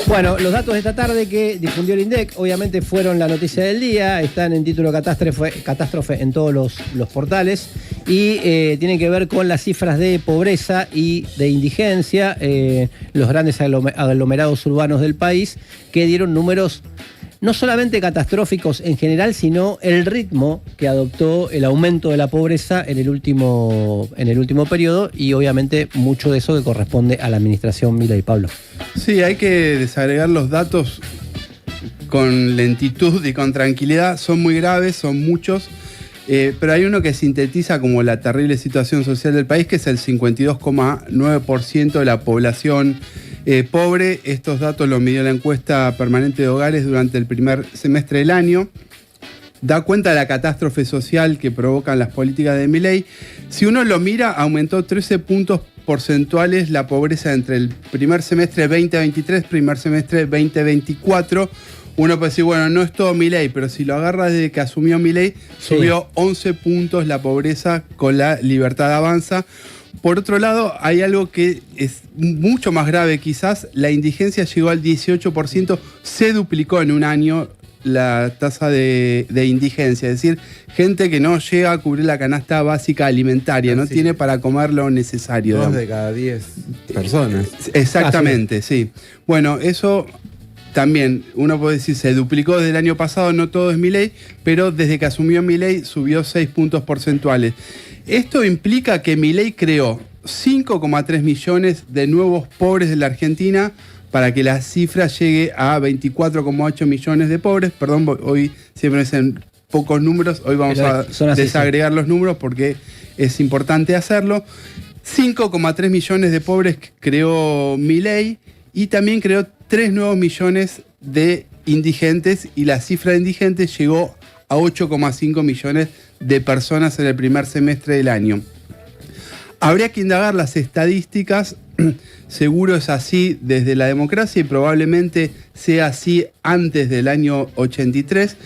Bueno, los datos de esta tarde que difundió el INDEC, obviamente fueron la noticia del día, están en título catástrofe en todos los portales y tienen que ver con las cifras de pobreza y de indigencia, los grandes aglomerados urbanos del país, que dieron números no solamente catastróficos en general, sino el ritmo que adoptó el aumento de la pobreza en el último periodo, y obviamente mucho de eso que corresponde a la administración Milei. Pablo. Sí, hay que desagregar los datos con lentitud y con tranquilidad. Son muy graves, son muchos, pero hay uno que sintetiza como la terrible situación social del país, que es el 52,9% de la población pobre. Estos datos los midió la encuesta permanente de hogares durante el primer semestre del año. Da cuenta de la catástrofe social que provocan las políticas de Milei. Si uno lo mira, aumentó 13 puntos porcentuales la pobreza entre el primer semestre 2023 y primer semestre 2024. Uno puede decir, bueno, no es todo Milei, pero si lo agarra desde que asumió Milei, subió 11 puntos la pobreza con la Libertad Avanza. Por otro lado, hay algo que es mucho más grave quizás. La indigencia llegó al 18%, se duplicó en un año la tasa de indigencia. Es decir, gente que no llega a cubrir la canasta básica alimentaria, no tiene para comer lo necesario. 2 de cada 10 personas. Exactamente, sí. Bueno, eso también, uno puede decir, se duplicó desde el año pasado, no todo es Milei, pero desde que asumió Milei subió 6 puntos porcentuales. Esto implica que Milei creó 5,3 millones de nuevos pobres de la Argentina para que la cifra llegue a 24,8 millones de pobres. Perdón, hoy siempre dicen pocos números, hoy vamos a desagregar los números porque es importante hacerlo. 5,3 millones de pobres creó Milei y también creó 3 nuevos millones de indigentes, y la cifra de indigentes llegó a 8,5 millones de personas en el primer semestre del año. Habría que indagar las estadísticas, seguro es así desde la democracia y probablemente sea así antes del año 83,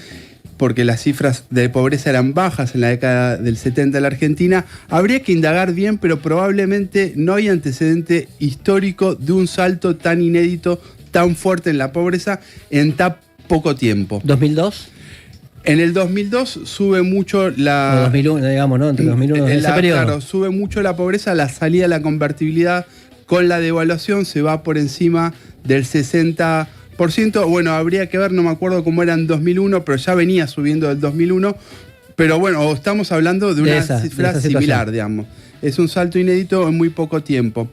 porque las cifras de pobreza eran bajas en la década del 70 en la Argentina. Habría que indagar bien, pero probablemente no hay antecedente histórico de un salto tan inédito, tan fuerte en la pobreza en tan poco tiempo. ¿2002? En el 2002 sube mucho la... O 2001, digamos, ¿no? Entre 2001 y ese periodo. Claro, sube mucho la pobreza, la salida de la convertibilidad con la devaluación se va por encima del 60%. Bueno, habría que ver, no me acuerdo cómo era en 2001, pero ya venía subiendo del 2001. Pero bueno, estamos hablando de una cifra similar, digamos. Es un salto inédito en muy poco tiempo.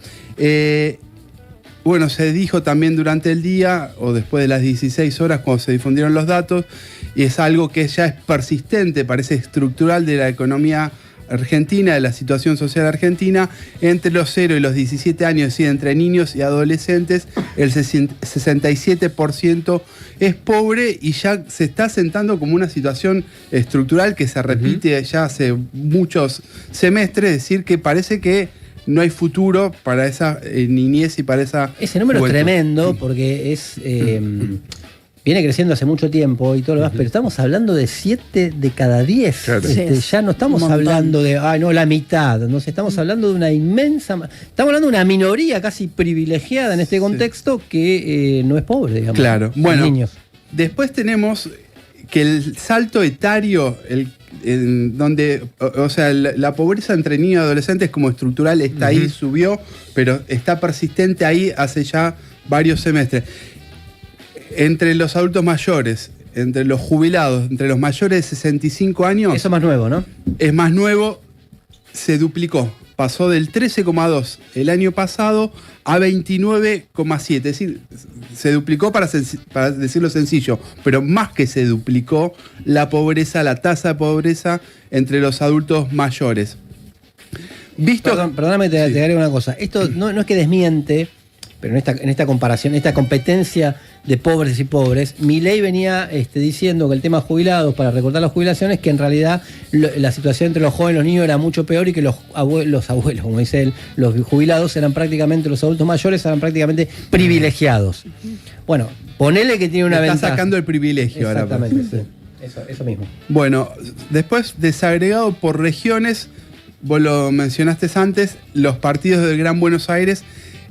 Bueno, se dijo también durante el día o después de las 16 horas cuando se difundieron los datos, y es algo que ya es persistente, parece estructural de la economía argentina, de la situación social argentina. Entre los 0 y los 17 años, es decir, entre niños y adolescentes, el 67% es pobre, y ya se está sentando como una situación estructural que se repite ya hace muchos semestres. Es decir, que parece que no hay futuro para esa niñez y para esa... Ese número es tremendo porque es... viene creciendo hace mucho tiempo y todo lo demás, pero estamos hablando de 7 de cada 10. Claro. Ya no estamos hablando de, la mitad. No sé, estamos hablando de una inmensa... Estamos hablando de una minoría casi privilegiada en este contexto que no es pobre, digamos. Claro. Bueno, niños. Después tenemos que el salto etario, donde, o sea, la pobreza entre niños y adolescentes como estructural está ahí, subió, pero está persistente ahí hace ya varios semestres. Entre los adultos mayores, entre los jubilados, entre los mayores de 65 años... Eso es más nuevo, ¿no? Es más nuevo, se duplicó. Pasó del 13,2 el año pasado a 29,7. Es decir, se duplicó para decirlo sencillo, pero más que se duplicó la pobreza, la tasa de pobreza entre los adultos mayores. Perdóname, te agrego una cosa. Esto no es que desmiente, pero en esta comparación, esta competencia de pobres y pobres, Milei venía diciendo que el tema jubilados, para recortar las jubilaciones, que en realidad la situación entre los jóvenes y los niños era mucho peor, y que los abuelos, como dice él, los jubilados eran prácticamente, los adultos mayores eran prácticamente privilegiados. Bueno, ponele que tiene una ventaja. Está sacando el privilegio ahora. Exactamente, sí. Eso mismo. Bueno, después desagregado por regiones, vos lo mencionaste antes, los partidos del Gran Buenos Aires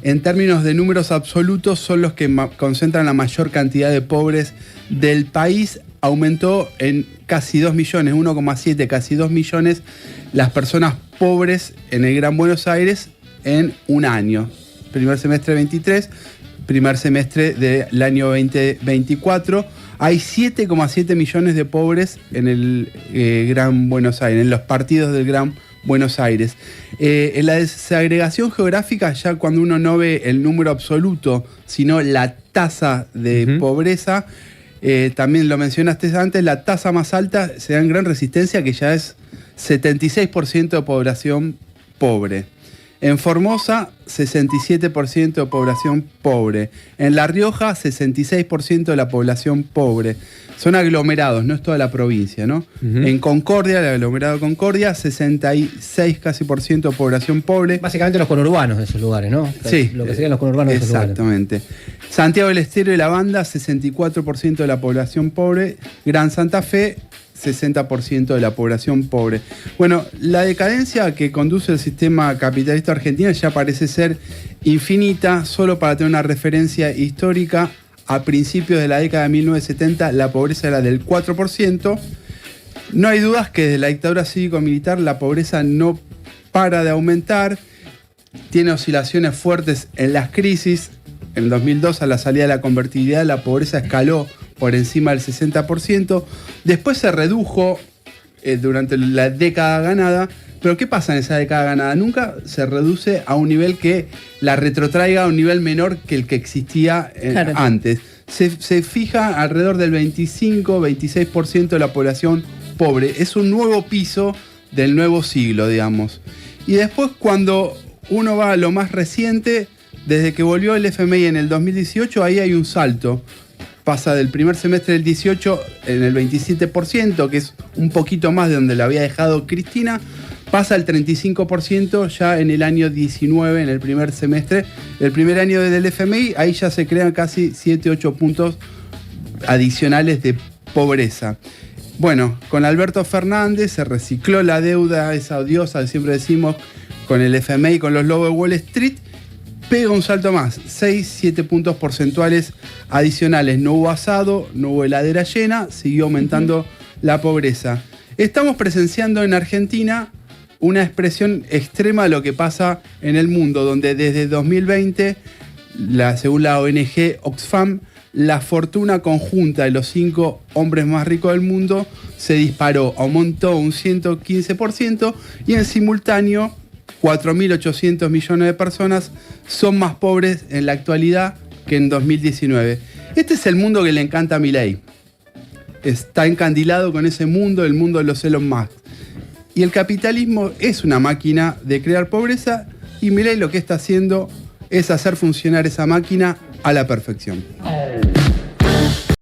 en términos de números absolutos, son los que concentran la mayor cantidad de pobres del país. Aumentó en casi 2 millones, 1,7, casi 2 millones, las personas pobres en el Gran Buenos Aires en un año. Primer semestre 23, primer semestre del año 2024. Hay 7,7 millones de pobres en el Gran Buenos Aires, en los partidos del Gran Buenos Aires. En la desagregación geográfica, ya cuando uno no ve el número absoluto, sino la tasa de pobreza, también lo mencionaste antes, la tasa más alta se da en Gran Resistencia, que ya es 76% de población pobre. En Formosa, 67% de población pobre. En La Rioja, 66% de la población pobre. Son aglomerados, no es toda la provincia, ¿no? En Concordia, el aglomerado Concordia, 66 casi por ciento de población pobre. Básicamente los conurbanos de esos lugares, ¿no? Sí. Lo que serían los conurbanos de esos lugares. Exactamente. Santiago del Estero y La Banda, 64% de la población pobre. Gran Santa Fe, 60% de la población pobre. Bueno, la decadencia que conduce el sistema capitalista argentino ya parece ser infinita. Solo para tener una referencia histórica, a principios de la década de 1970 la pobreza era del 4%. No hay dudas que desde la dictadura cívico-militar la pobreza no para de aumentar. Tiene oscilaciones fuertes en las crisis. En 2002, a la salida de la convertibilidad, la pobreza escaló por encima del 60%. Después se redujo durante la década ganada. Pero ¿qué pasa en esa década ganada? Nunca se reduce a un nivel que la retrotraiga a un nivel menor que el que existía antes. Se fija alrededor del 25-26% de la población pobre. Es un nuevo piso del nuevo siglo, digamos. Y después, cuando uno va a lo más reciente, desde que volvió el FMI en el 2018, ahí hay un salto. Pasa del primer semestre del 18 en el 27%, que es un poquito más de donde la había dejado Cristina, pasa al 35% ya en el año 19, en el primer semestre del primer año del FMI. Ahí ya se crean casi 7-8 puntos adicionales de pobreza. Bueno, con Alberto Fernández se recicló la deuda, esa odiosa que siempre decimos, con el FMI, con los lobos de Wall Street. Pega un salto más, 6-7 puntos porcentuales adicionales. No hubo asado, no hubo heladera llena, siguió aumentando la pobreza. Estamos presenciando en Argentina una expresión extrema de lo que pasa en el mundo, donde desde 2020, según la ONG Oxfam, la fortuna conjunta de los 5 hombres más ricos del mundo se disparó, aumentó un 115% y en simultáneo 4.800 millones de personas son más pobres en la actualidad que en 2019. Este es el mundo que le encanta a Milei. Está encandilado con ese mundo, el mundo de los Elon Musk. Y el capitalismo es una máquina de crear pobreza y Milei lo que está haciendo es hacer funcionar esa máquina a la perfección.